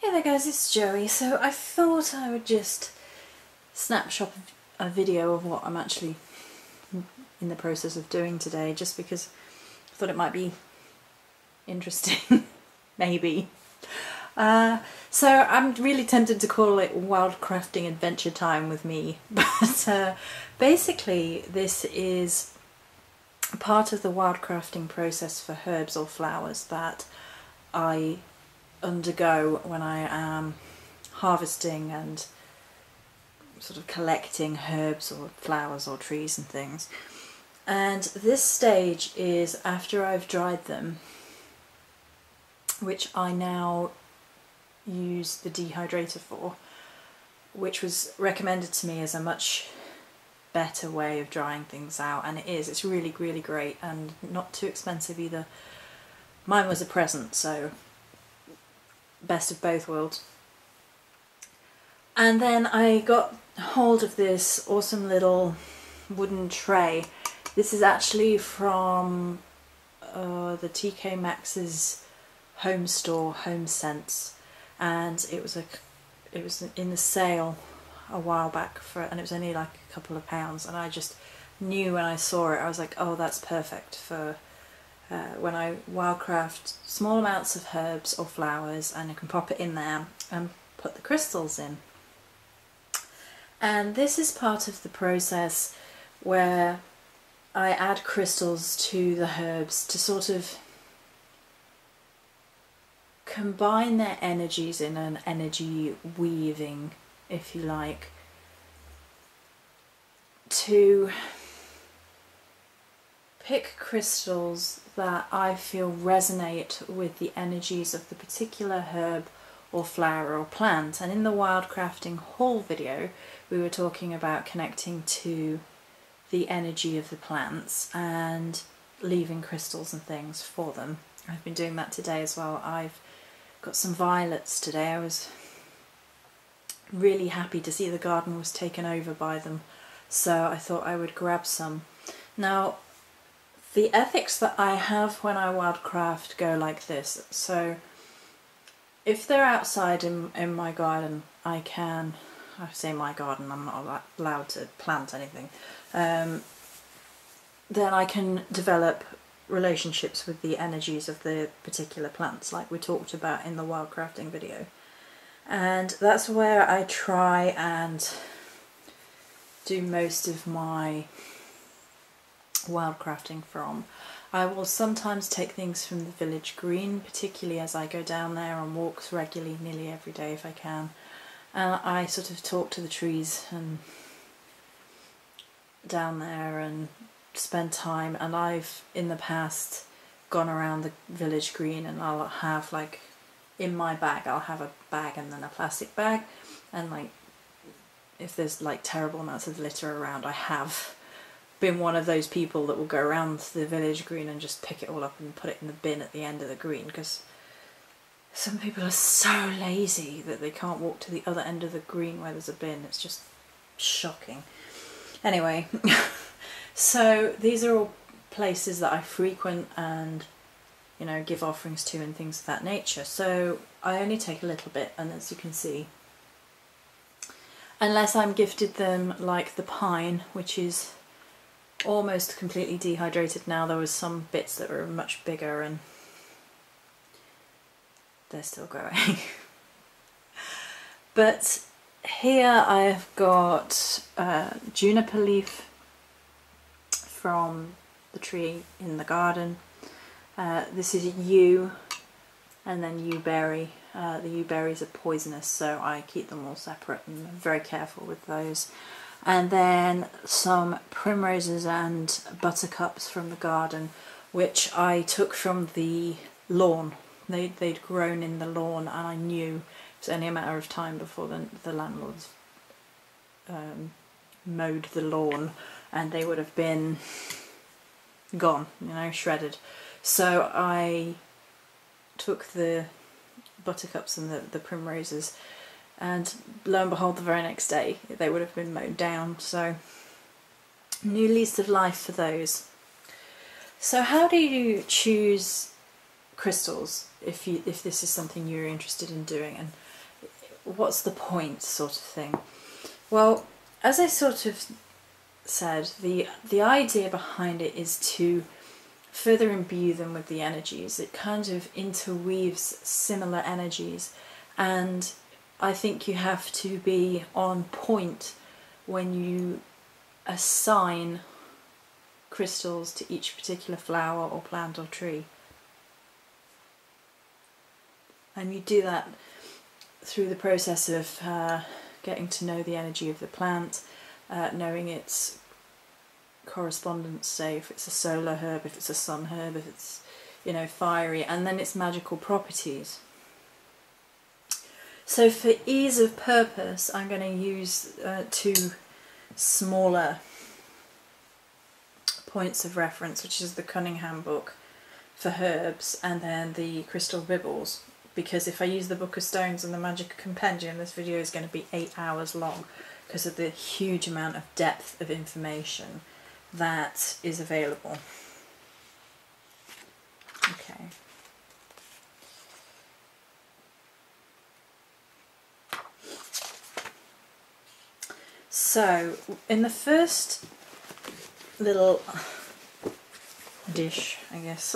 Hey there guys, it's Joey. So I thought I would just snapshot a video of what I'm actually in the process of doing today, just because I thought it might be interesting, maybe. So I'm really tempted to call it Wildcrafting Adventure Time with me, but basically this is part of the wildcrafting process for herbs or flowers that I undergo when I am harvesting and sort of collecting herbs or flowers or trees and things. And this stage is after I've dried them, which I now use the dehydrator for, which was recommended to me as a much better way of drying things out, and it's really great and not too expensive either. Mine was a present, so best of both worlds. And then I got hold of this awesome little wooden tray. This is actually from the TK Maxx's home store, Home Sense, and it was in the sale a while back and it was only like a couple of pounds, and I just knew when I saw it, I was like, oh, that's perfect for when I wildcraft small amounts of herbs or flowers, and I can pop it in there and put the crystals in. And this is part of the process where I add crystals to the herbs to sort of combine their energies in an energy weaving, if you like, to pick crystals that I feel resonate with the energies of the particular herb or flower or plant. And in the wildcrafting haul video we were talking about connecting to the energy of the plants and leaving crystals and things for them. I've been doing that today as well. I've got some violets today. I was really happy to see the garden was taken over by them, so I thought I would grab some. Now, the ethics that I have when I wildcraft go like this. So if they're outside in my garden, I say my garden, I'm not allowed to plant anything, then I can develop relationships with the energies of the particular plants, like we talked about in the wildcrafting video. And that's where I try and do most of my wildcrafting from. I will sometimes take things from the village green, particularly as I go down there on walks regularly, nearly every day if I can, and I sort of talk to the trees and down there and spend time. And I've in the past gone around the village green and I'll have, like, in my bag I'll have a bag and then a plastic bag, and like if there's like terrible amounts of litter around, I have been one of those people that will go around the village green and just pick it all up and put it in the bin at the end of the green, because some people are so lazy that they can't walk to the other end of the green where there's a bin. It's just shocking. Anyway, so these are all places that I frequent and, you know, give offerings to and things of that nature. So I only take a little bit, and as you can see, unless I'm gifted them like the pine, which is almost completely dehydrated now. There was some bits that were much bigger and they're still growing. But here I've got juniper leaf from the tree in the garden. This is yew, and then yew berry. The yew berries are poisonous, so I keep them all separate and I'm very careful with those. And then some primroses and buttercups from the garden, which I took from the lawn. They'd grown in the lawn, and I knew it was only a matter of time before the landlords mowed the lawn and they would have been gone, you know, shredded. So I took the buttercups and the primroses, and lo and behold, the very next day they would have been mowed down. So new lease of life for those. So how do you choose crystals if this is something you're interested in doing? And what's the point sort of thing. Well, as I sort of said, the idea behind it is to further imbue them with the energies. It kind of interweaves similar energies, and I think you have to be on point when you assign crystals to each particular flower or plant or tree. And you do that through the process of getting to know the energy of the plant, knowing its correspondence, say if it's a solar herb, if it's a sun herb, if it's, you know, fiery, and then its magical properties. So for ease of purpose, I'm going to use two smaller points of reference, which is the Cunningham book for herbs and then the Crystal Bibbles, because if I use the Book of Stones and the Magic Compendium, this video is going to be 8 hours long because of the huge amount of depth of information that is available. Okay. So, in the first little dish, I guess,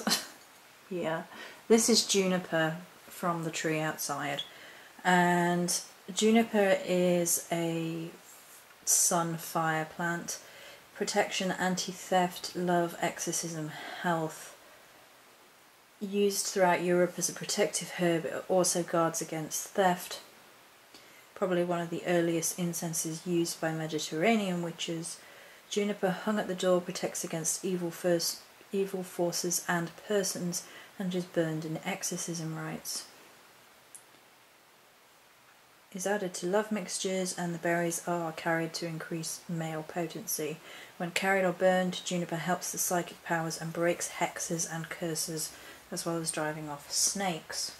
here, this is juniper from the tree outside, and juniper is a sun fire plant. Protection, anti-theft, love, exorcism, health. Used throughout Europe as a protective herb, it also guards against theft. Probably one of the earliest incenses used by Mediterranean witches. Juniper hung at the door protects against evil forces and persons, and is burned in exorcism rites. Is added to love mixtures, and the berries are carried to increase male potency. When carried or burned, juniper helps the psychic powers and breaks hexes and curses, as well as driving off snakes.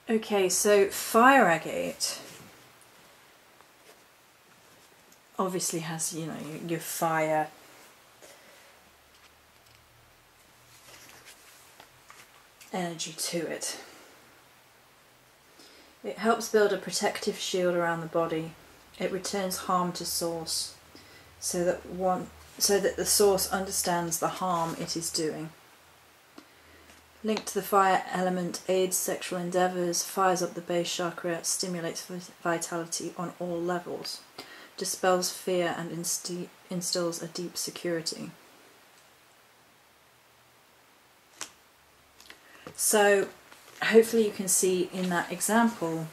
Okay, so fire agate obviously has, you know, your fire energy to it. It helps build a protective shield around the body. It returns harm to source, so that the source understands the harm it is doing. Linked to the fire element, aids sexual endeavours, fires up the base chakra, stimulates vitality on all levels, dispels fear and instills a deep security. So hopefully you can see in that example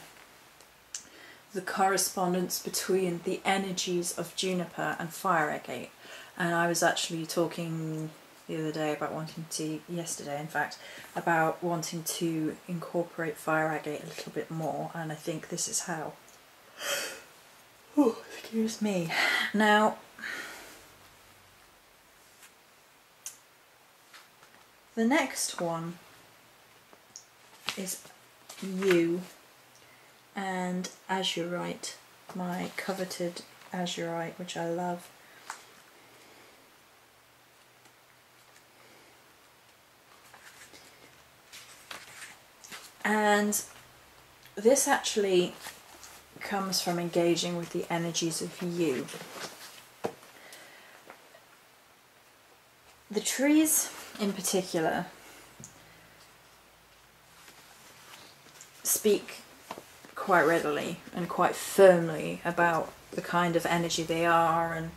the correspondence between the energies of juniper and fire agate. And I was actually talking the other day about yesterday in fact, about wanting to incorporate fire agate a little bit more, and I think this is how. Oh, excuse me. Now, the next one is yew and azurite, my coveted azurite, which I love. And this actually comes from engaging with the energies of yew. The trees in particular speak quite readily and quite firmly about the kind of energy they are and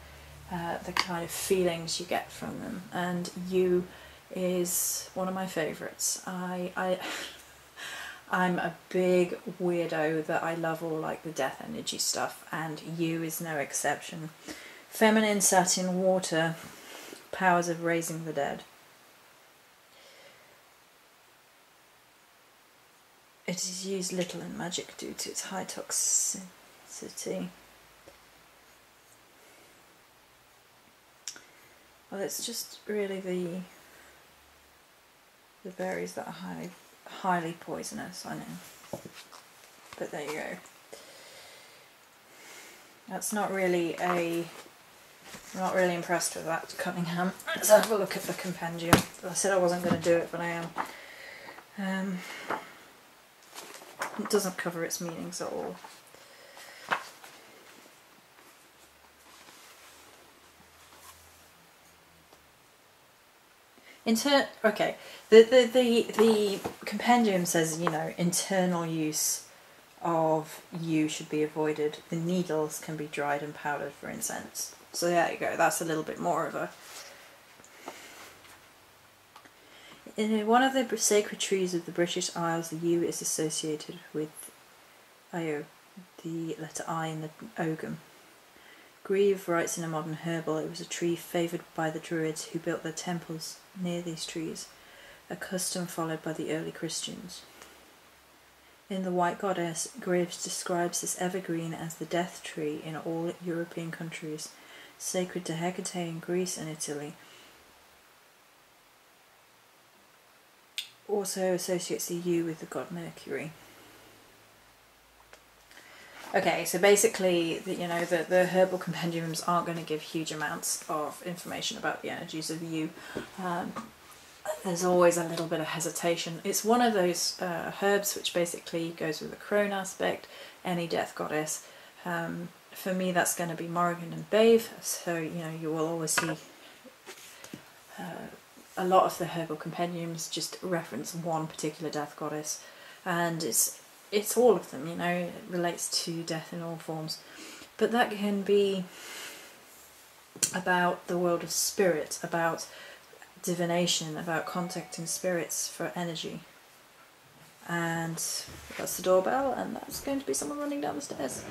the kind of feelings you get from them, and yew is one of my favourites. I'm a big weirdo that I love all like the death energy stuff, and yew is no exception. Feminine satin water, powers of raising the dead. It is used little in magic due to its high toxicity. Well, it's just really the berries that are highly poisonous, I know. But there you go. That's not really I'm not really impressed with that, Cunningham. Let's have a look at the compendium. I said I wasn't going to do it, but I am. It doesn't cover its meanings at all. Okay, the compendium says, you know, internal use of yew should be avoided. The needles can be dried and powdered for incense. So there you go, that's a little bit more of a... In one of the sacred trees of the British Isles, the yew is associated with Io, the letter I in the Ogham. Grieve writes in A Modern Herbal, it was a tree favoured by the Druids who built their temples near these trees, a custom followed by the early Christians. In The White Goddess, Graves describes this evergreen as the death tree in all European countries, sacred to Hecate in Greece and Italy. Also associates the yew with the god Mercury. Okay, so basically, the herbal compendiums aren't going to give huge amounts of information about the energies of yew. There's always a little bit of hesitation. It's one of those herbs which basically goes with the crone aspect, any death goddess. For me, that's going to be Morrigan and Bave, so you will always see a lot of the herbal compendiums just reference one particular death goddess, and it's all of them, it relates to death in all forms. But that can be about the world of spirit, about divination, about contacting spirits for energy. And that's the doorbell, and that's going to be someone running down the stairs.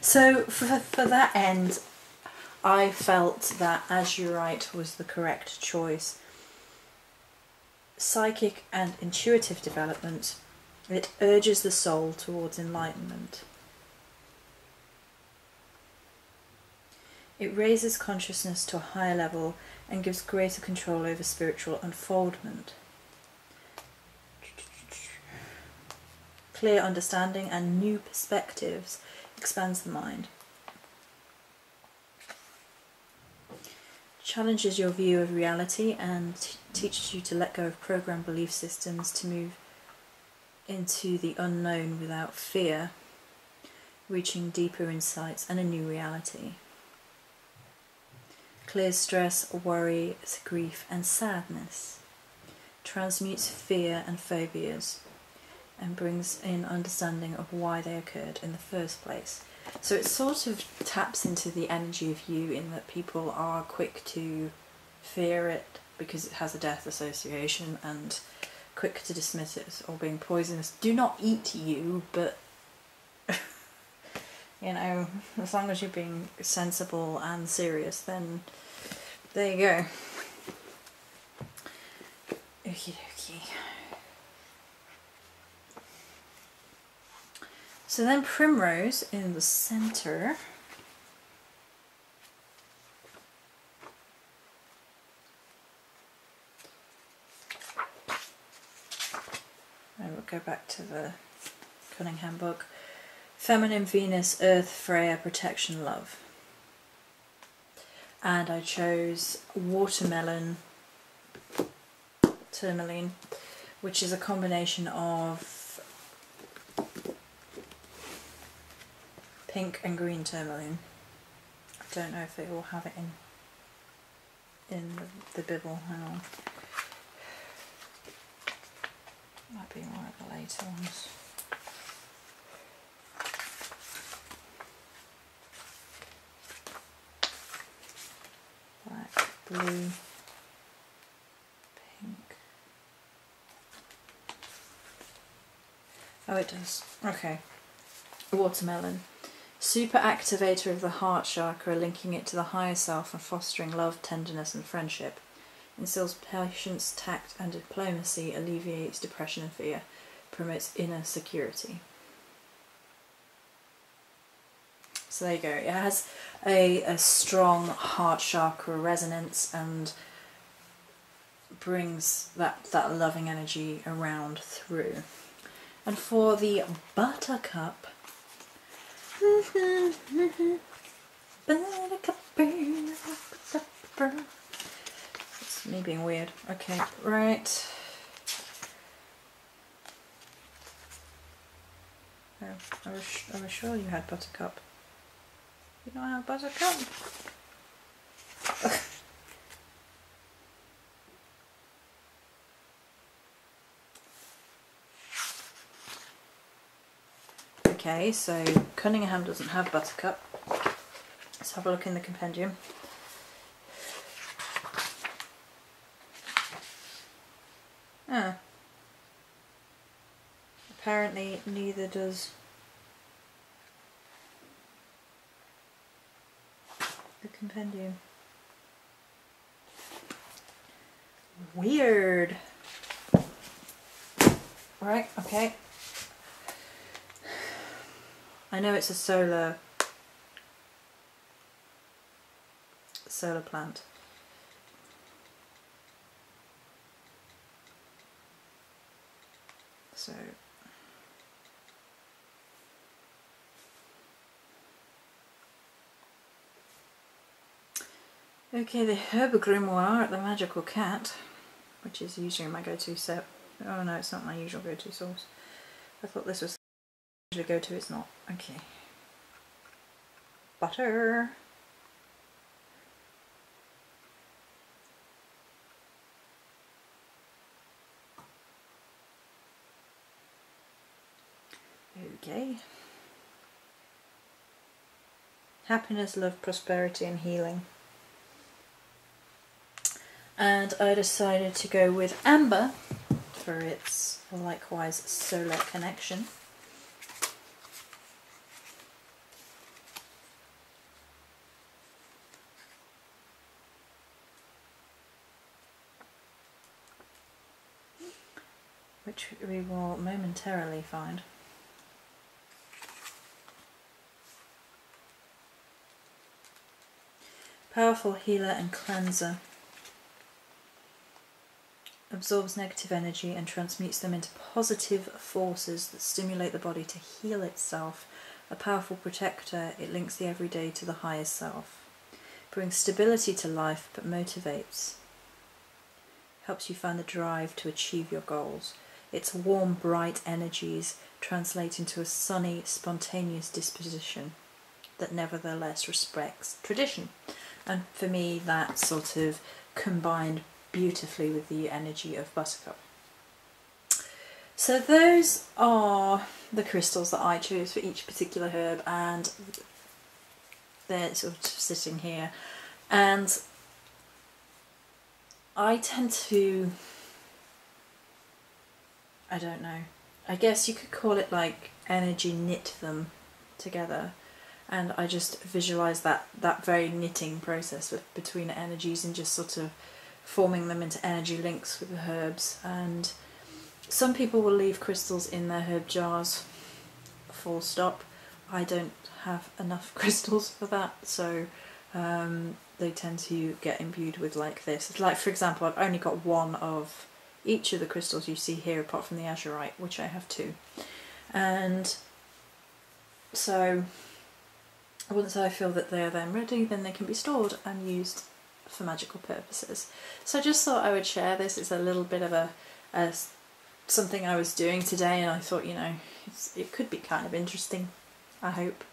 So for that end, I felt that azurite was the correct choice. Psychic and intuitive development, it urges the soul towards enlightenment. It raises consciousness to a higher level and gives greater control over spiritual unfoldment. Clear understanding and new perspectives expands the mind. Challenges your view of reality and teaches you to let go of programmed belief systems to move into the unknown without fear, reaching deeper insights and a new reality. Clears stress, worry, grief and sadness. Transmutes fear and phobias and brings in understanding of why they occurred in the first place. So it sort of taps into the energy of yew in that people are quick to fear it because it has a death association, and quick to dismiss it as all being poisonous. Do not eat yew, but as long as you're being sensible and serious, then there you go. Okie dokie. So then primrose in the centre. And we'll go back to the Cunningham book. Feminine Venus, Earth, Freya, Protection, Love. And I chose watermelon, tourmaline, which is a combination of pink and green tourmaline. I don't know if they will have it in the bibble. Hang on. Might be one of the later ones. Black, blue, pink. Oh, it does. Okay. Watermelon. Super activator of the heart chakra, linking it to the higher self and fostering love, tenderness and friendship. Instills patience, tact and diplomacy, alleviates depression and fear, promotes inner security. So there you go. It has a strong heart chakra resonance and brings that loving energy around through. And for the buttercup, it's me being weird. Okay, right. I was sure you had buttercup. You don't have buttercup? Okay, so Cunningham doesn't have buttercup. Let's have a look in the compendium. Ah. Apparently neither does the compendium. Weird. Right, okay. I know it's a solar plant. So okay, the Herb Grimoire at the Magical Cat, which is usually my go-to set. Oh no, it's not my usual go-to source. I thought this was usually go-to, it's not. Okay. Butter. Okay. Happiness, love, prosperity and healing. And I decided to go with amber for its likewise solar connection. Which we will momentarily find. Powerful healer and cleanser. Absorbs negative energy and transmutes them into positive forces that stimulate the body to heal itself. A powerful protector, it links the everyday to the higher self. Brings stability to life but motivates. Helps you find the drive to achieve your goals. Its warm, bright energies translate into a sunny, spontaneous disposition that nevertheless respects tradition. And for me, that sort of combined beautifully with the energy of buttercup. So those are the crystals that I chose for each particular herb, and they're sort of sitting here. And I tend to, I don't know, I guess you could call it like energy knit them together. And I just visualise that very knitting process between energies and just sort of forming them into energy links with the herbs. And some people will leave crystals in their herb jars, full stop. I don't have enough crystals for that, so they tend to get imbued with like this. Like for example, I've only got one of each of the crystals you see here apart from the azurite, which I have two. And so once I feel that they are then ready, then they can be stored and used for magical purposes. So I just thought I would share this. It's a little bit of a something I was doing today, and I thought, you know, it could be kind of interesting, I hope.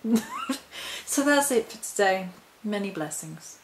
So that's it for today. Many blessings.